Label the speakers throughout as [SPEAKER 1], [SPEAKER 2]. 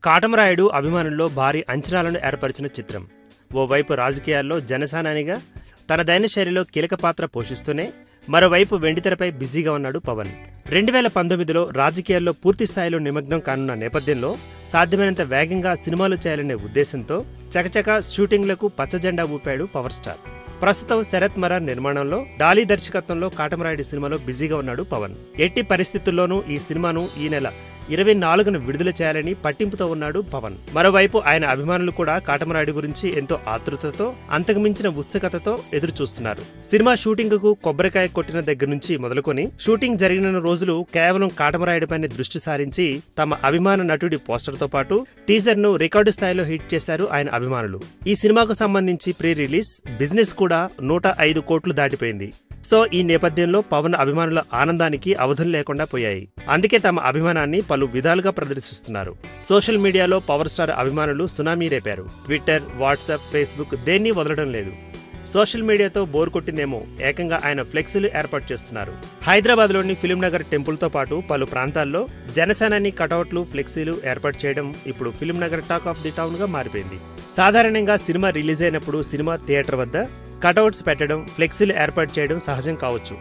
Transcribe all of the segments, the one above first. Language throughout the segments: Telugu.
[SPEAKER 1] కాటమరాయుడు అభిమానుల్లో భారీ అంచనాలను ఏర్పరిచిన చిత్రం. ఓవైపు రాజకీయాల్లో జనసేనానిగా తన దైన శైలిలో కీలక పాత్ర పోషిస్తూనే మరోవైపు వెండితెరపై బిజీగా ఉన్నాడు పవన్. 2019లో రాజకీయాల్లో పూర్తి స్థాయిలో నిమగ్నం కానున్న నేపథ్యంలో సాధ్యమైనంత వేగంగా సినిమాలు చేయాలనే ఉద్దేశంతో చకచక షూటింగ్లకు పచ్చజెండా ఊపాడు పవర్ స్టార్. ప్రస్తుతం శరత్ మరార్ నిర్మాణంలో డాలీ దర్శకత్వంలో కాటమరాయుడు సినిమాలో బిజీగా ఉన్నాడు పవన్. ఎట్టి పరిస్థితుల్లోనూ ఈ సినిమాను ఈ నెల 24న విడుదల చేయాలని పట్టింపుతో ఉన్నాడు పవన్. మరోవైపు ఆయన అభిమానులు కూడా కాటమరాయుడు గురించి ఎంతో ఆతృతతో, అంతకుమించిన ఉత్సుకతతో ఎదురు చూస్తున్నారు. సినిమా షూటింగ్ కు కొబ్బరికాయ కొట్టిన దగ్గర నుంచి మొదలుకొని షూటింగ్ జరిగిన రోజులు కేవలం కాటమరాయుడిపైనే దృష్టి సారించి తమ అభిమాన నటుడి పోస్టర్ తో పాటు టీజర్ ను రికార్డు స్థాయిలో హిట్ చేశారు ఆయన అభిమానులు. ఈ సినిమాకు సంబంధించి ప్రీ రిలీజ్ బిజినెస్ కూడా 105 కోట్లు దాటిపోయింది. సో ఈ నేపథ్యంలో పవన్ అభిమానుల ఆనందానికి అవధులు లేకుండా పోయాయి. అందుకే తమ అభిమానాన్ని పలు విధాలుగా ప్రదర్శిస్తున్నారు. సోషల్ మీడియాలో పవర్ స్టార్ అభిమానులు సునామీ రేపారు. ట్విట్టర్, వాట్సాప్, ఫేస్బుక్ దేన్ని వదలడం లేదు. సోషల్ మీడియాతో బోర్ కొట్టిందేమో ఏకంగా ఆయన ఫ్లెక్సీలు ఏర్పాటు చేస్తున్నారు. హైదరాబాద్లోని ఫిలింనగర్ టెంపుల్తో పాటు పలు ప్రాంతాల్లో జనసేనాని కటౌట్లు, ఫ్లెక్సీలు ఏర్పాటు చేయడం ఇప్పుడు Film Nagar talk of the town గా మారిపోయింది. సాధారణంగా సినిమా రిలీజ్ అయినప్పుడు సినిమా థియేటర్ వద్ద కటౌట్స్ పెట్టడం, ఫ్లెక్సీలు ఏర్పాటు చేయడం సహజం కావచ్చు.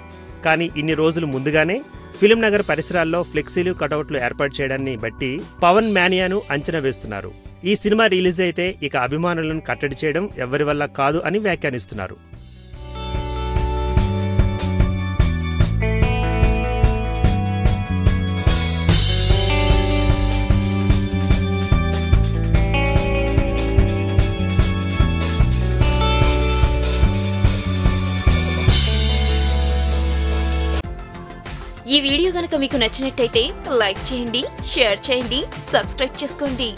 [SPEAKER 1] కానీ ఇన్ని రోజులు ముందుగానే ఫిలింనగర్ పరిసరాల్లో ఫ్లెక్సీలు, కటౌట్లు ఏర్పాటు చేయడాన్ని బట్టి పవన్ మేనియాను అంచనా వేస్తున్నారు. ఈ సినిమా రిలీజ్ అయితే ఇక అభిమానులను కట్టడి చేయడం ఎవరి వల్ల కాదు అని వ్యాఖ్యానిస్తున్నారు.
[SPEAKER 2] ఈ వీడియో గనుక మీకు నచ్చినట్టయితే లైక్ చేయండి, షేర్ చేయండి, సబ్స్క్రైబ్ చేసుకోండి.